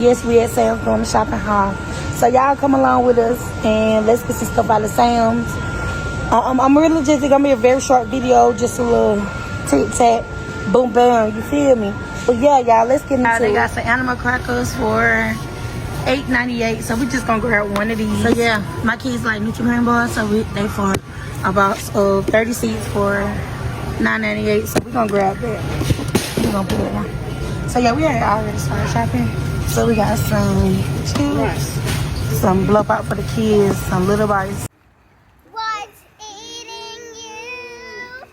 Yes, we at Sam's doing the shopping haul. So y'all come along with us and let's get some stuff out of Sam's. I'm really just gonna be a very short video, just a little tic tac, boom bam. You feel me? But yeah, y'all, let's get into it. They got some animal crackers for $8.98. So we just gonna grab one of these. So yeah, my kids like Nutrigrain bars, so they for about 30 seeds for $9.98. So we gonna grab that. We gonna put it on. So yeah, we already started shopping. So we got some chips, some blow pop for the kids, some little bites. What's eating you?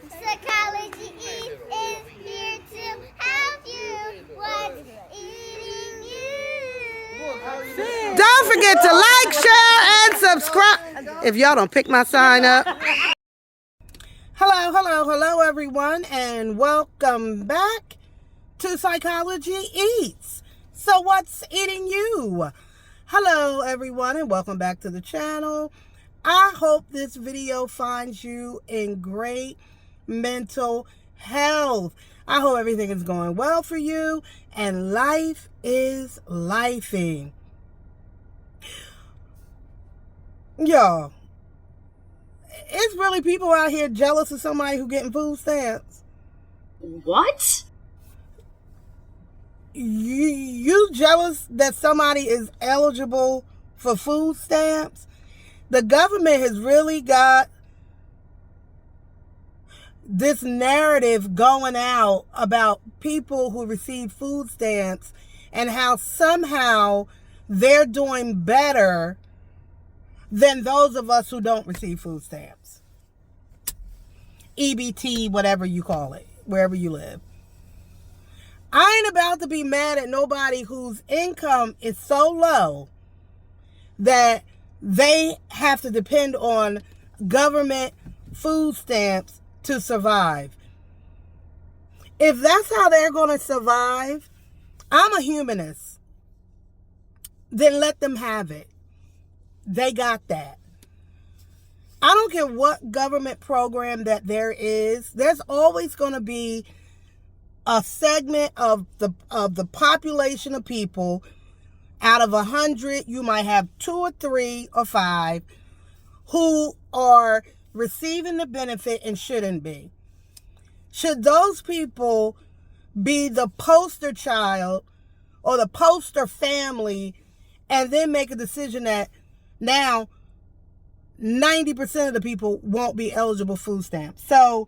Psychology is here to help you. What's eating you? Don't forget to like, share, and subscribe. If y'all don't pick my sign up. Hello, everyone, and welcome back to Psychology Eats. So what's eating you? Hello everyone and welcome back to the channel. I hope this video finds you in great mental health. I hope everything is going well for you and life is lifing. Y'all, it's really people out here jealous of somebody who getting food stamps. What? You jealous that somebody is eligible for food stamps? The government has really got this narrative going out about people who receive food stamps and how somehow they're doing better than those of us who don't receive food stamps. EBT, whatever you call it, wherever you live. I ain't about to be mad at nobody whose income is so low that they have to depend on government food stamps to survive. If that's how they're going to survive, I'm a humanist. Then let them have it. They got that. I don't care what government program that there is. There's always going to be a segment of the population of people. Out of 100, you might have 2 or 3 or 5 who are receiving the benefit and shouldn't be. Should those people be the poster child or the poster family and then make a decision that now 90% of the people won't be eligible food stamps? So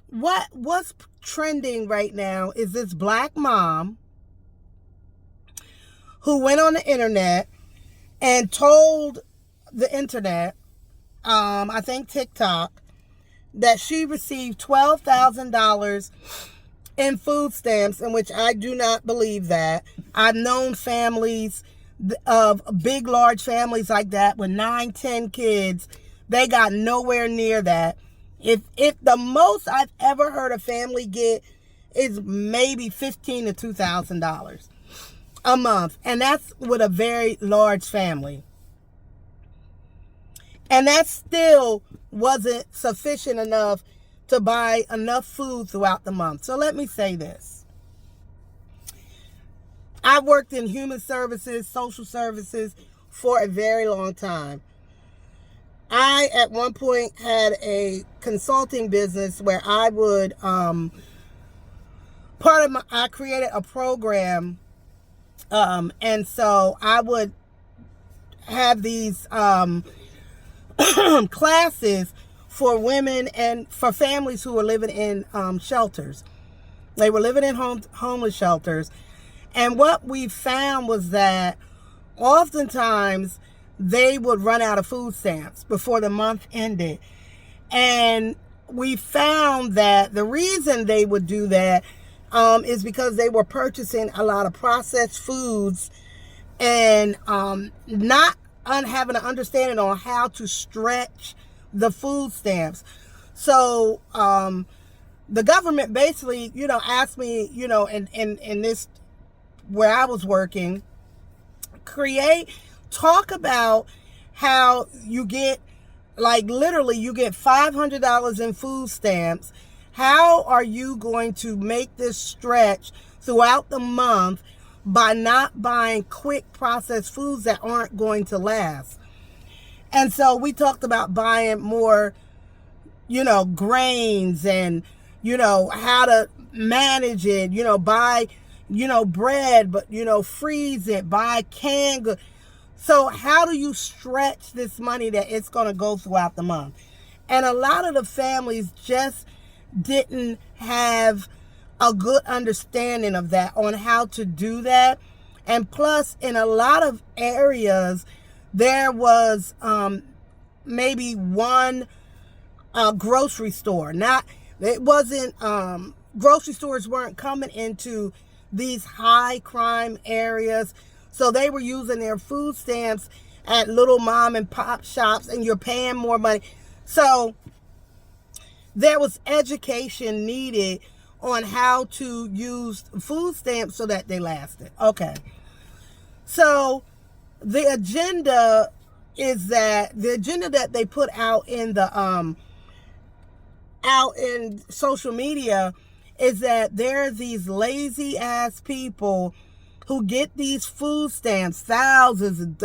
what's trending right now is this black mom who went on the internet and told the internet, I think TikTok, that she received $12,000 in food stamps, in which I do not believe that. I've known families of big, large families like that with 9, 10 kids. They got nowhere near that. If the most I've ever heard a family get is maybe $1,500 to $2,000 a month, and that's with a very large family. And that still wasn't sufficient enough to buy enough food throughout the month. So let me say this. I worked in human services, social services for a very long time. I, at one point, had a consulting business where I would, I created a program, and so I would have these classes for women and for families who were living in shelters. They were living in homeless shelters. And what we found was that oftentimes they would run out of food stamps before the month ended. And we found that the reason they would do that is because they were purchasing a lot of processed foods and not having an understanding on how to stretch the food stamps. So the government basically, asked me, in this, where I was working, talk about how you get, literally you get $500 in food stamps. How are you going to make this stretch throughout the month by not buying quick processed foods that aren't going to last. And so we talked about buying more, grains and, how to manage it, buy, bread, but, freeze it, buy canned goods. So how do you stretch this money that it's going to go throughout the month? And a lot of the families just didn't have a good understanding of that, on how to do that. And plus, in a lot of areas, there was maybe one grocery store. Grocery stores weren't coming into these high crime areas. So they were using their food stamps at little mom and pop shops, and you're paying more money. So there was education needed on how to use food stamps so that they lasted. Okay. So the agenda that they put out in social media is that there are these lazy ass people who get these food stamps, thousands of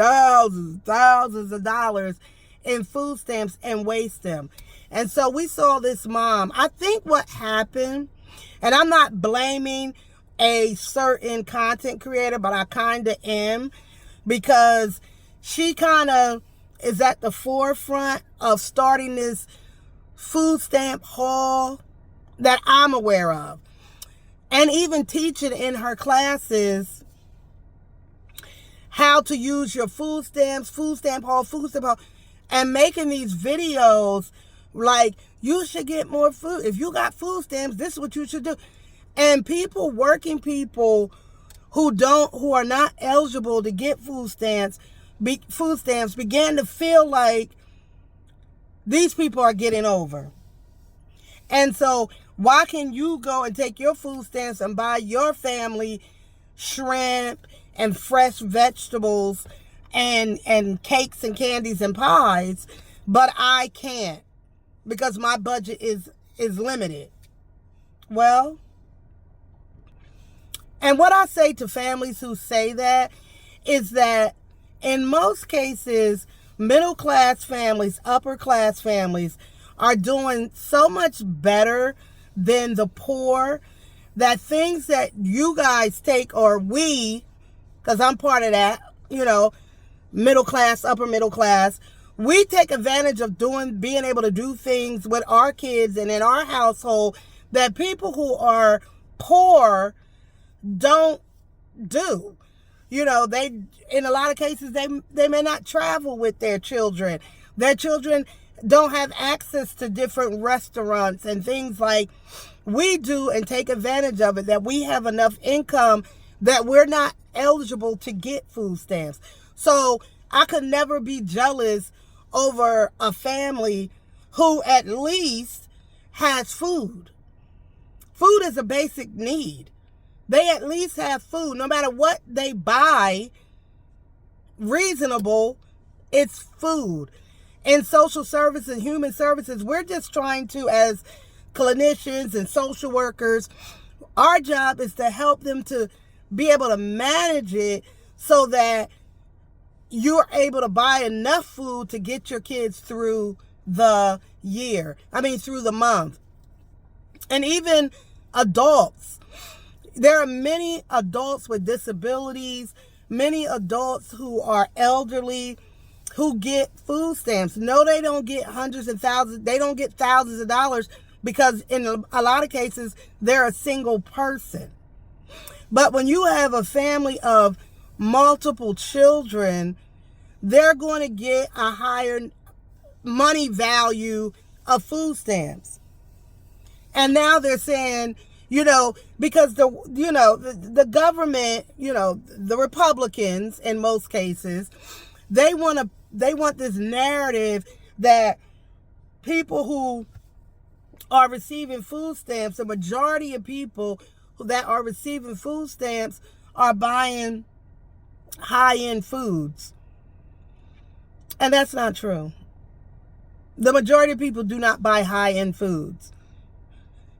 dollars in food stamps, and waste them. And so we saw this mom. I think what happened, and I'm not blaming a certain content creator, but I kind of am, because she kind of is at the forefront of starting this food stamp haul that I'm aware of, and even teaching in her classes how to use your food stamp haul, and making these videos like, you should get more food. If you got food stamps, this is what you should do. And working people who are not eligible to get food stamps began to feel like these people are getting over. And so why can you go and take your food stamps and buy your family shrimp and fresh vegetables and cakes and candies and pies, but I can't because my budget is limited? Well, and what I say to families who say that is that in most cases, middle class families, upper class families are doing so much better than the poor, that things that you guys take, or we, because I'm part of that, middle class, upper middle class, we take advantage of being able to do things with our kids and in our household that people who are poor don't do. They, in a lot of cases, they may not travel with their children. Their children don't have access to different restaurants and things like we do, and take advantage of it, that we have enough income that we're not eligible to get food stamps. So I could never be jealous over a family who at least has food. Food is a basic need. They at least have food. No matter what they buy, reasonable, it's food. In social service and human services, we're just trying to, as clinicians and social workers, our job is to help them to be able to manage it so that you're able to buy enough food to get your kids through the through the month. And even adults. There are many adults with disabilities, many adults who are elderly, who get food stamps. No, they don't get hundreds and thousands. They don't get thousands of dollars because in a lot of cases, they're a single person. But when you have a family of multiple children, they're going to get a higher money value of food stamps. And now they're saying, because the government, the Republicans in most cases, they want this narrative that people who are receiving food stamps, the majority of people that are receiving food stamps are buying high-end foods. And that's not true. The majority of people do not buy high-end foods.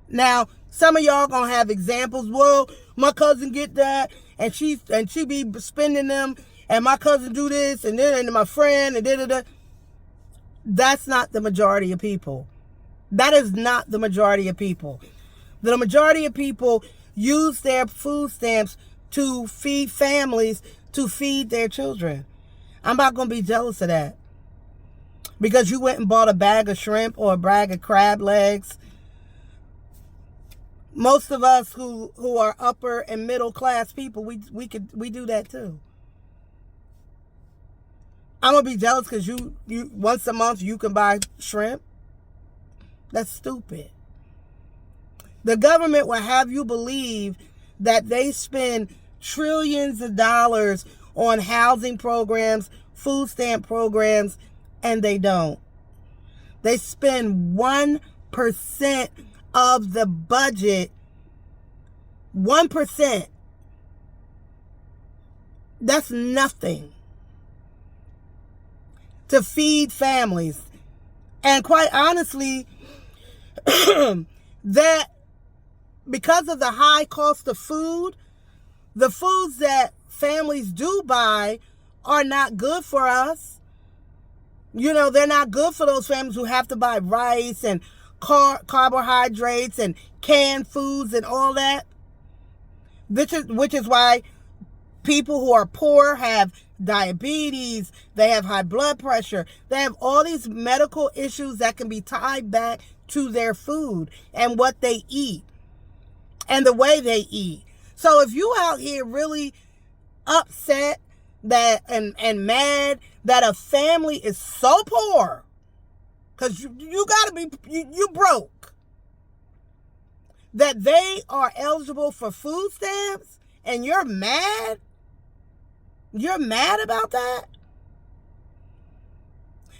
Now, some of y'all gonna have examples. Well, my cousin get that, and she be spending them, and my cousin do this, and then my friend, and da. That's not the majority of people. That is not the majority of people. The majority of people use their food stamps to feed families, to feed their children. I'm not going to be jealous of that. Because you went and bought a bag of shrimp or a bag of crab legs. Most of us who are upper and middle class people, we do that too. I'm going to be jealous because you once a month you can buy shrimp. That's stupid. The government will have you believe that they spend trillions of dollars on housing programs, food stamp programs, and they don't. They spend 1% of the budget. 1%. That's nothing to feed families. And quite honestly, that because of the high cost of food, the foods that families do buy are not good for us. You know, they're not good for those families who have to buy rice and carbohydrates and canned foods and all that. Which is why people who are poor have diabetes, they have high blood pressure, they have all these medical issues that can be tied back to their food and what they eat and the way they eat. So if you out here really upset that and mad that a family is so poor, because you gotta be, you broke, that they are eligible for food stamps, and you're mad about that?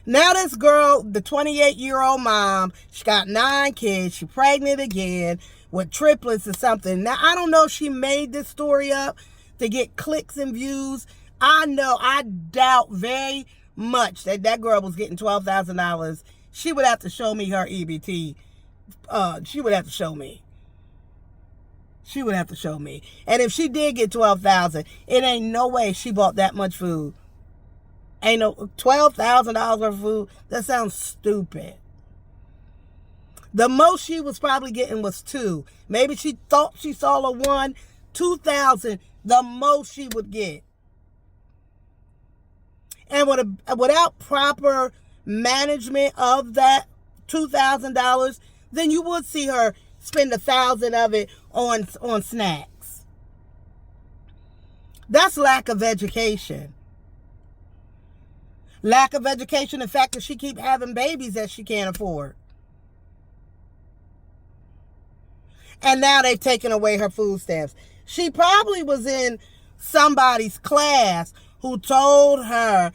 Now this girl, the 28-year-old mom, she got 9 kids, she pregnant again with triplets or something. Now, I don't know if she made this story up to get clicks and views. I doubt very much that girl was getting $12,000. She would have to show me her EBT. She would have to show me. And if she did get $12,000, it ain't no way she bought that much food. Ain't no $12,000 worth of food. That sounds stupid. The most she was probably getting was 2. Maybe she thought she saw a 1. 2,000, the most she would get. And without proper management of that $2,000, then you would see her spend 1,000 of it on snacks. That's lack of education. Lack of education, the fact that she keep having babies that she can't afford. And now they've taken away her food stamps. She probably was in somebody's class who told her,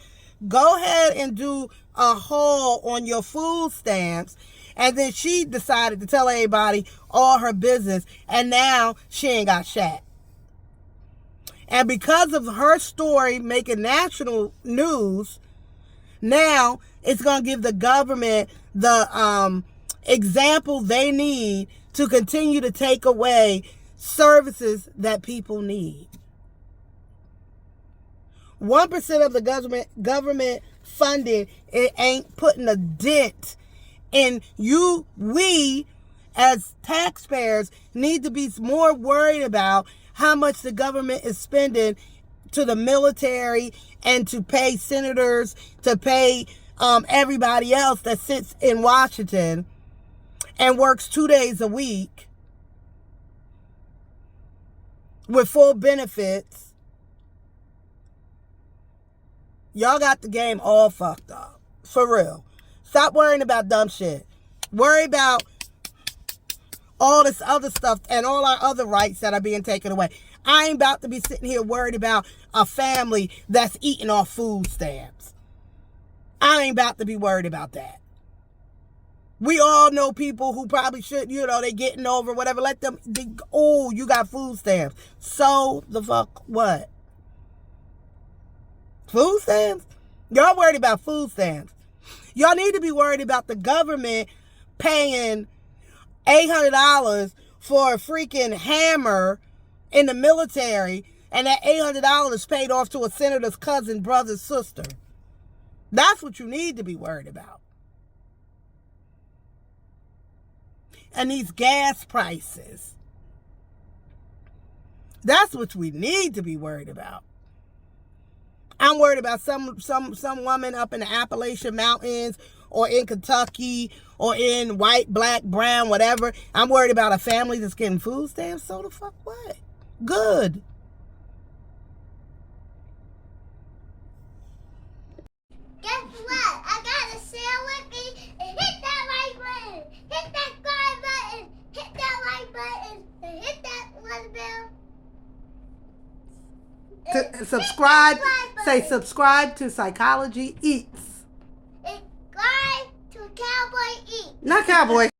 go ahead and do a haul on your food stamps. And then she decided to tell everybody all her business. And now she ain't got shat. And because of her story making national news, now it's going to give the government the example they need to continue to take away services that people need. 1% of the government funding, it ain't putting a dent in you. We as taxpayers need to be more worried about how much the government is spending to the military and to pay senators, to pay everybody else that sits in Washington and works 2 days a week with full benefits. Y'all got the game all fucked up. For real. Stop worrying about dumb shit. Worry about all this other stuff and all our other rights that are being taken away. I ain't about to be sitting here worried about a family that's eating off food stamps. I ain't about to be worried about that. We all know people who probably should, they getting over whatever. Let them, you got food stamps. So the fuck what? Food stamps? Y'all worried about food stamps. Y'all need to be worried about the government paying $800 for a freaking hammer in the military and that $800 paid off to a senator's cousin, brother, sister. That's what you need to be worried about. And these gas prices. That's what we need to be worried about. I'm worried about some woman up in the Appalachian Mountains or in Kentucky or in white, black, brown, whatever. I'm worried about a family that's getting food stamps. So the fuck what? Good. Guess what? I got a sale with me. And hit that like button. Hit that subscribe button. Hit that like button. And hit that one bell. Subscribe. Say button. subscribe to Psychology Eats. Subscribe to Cowboy Eat. Not Cowboy.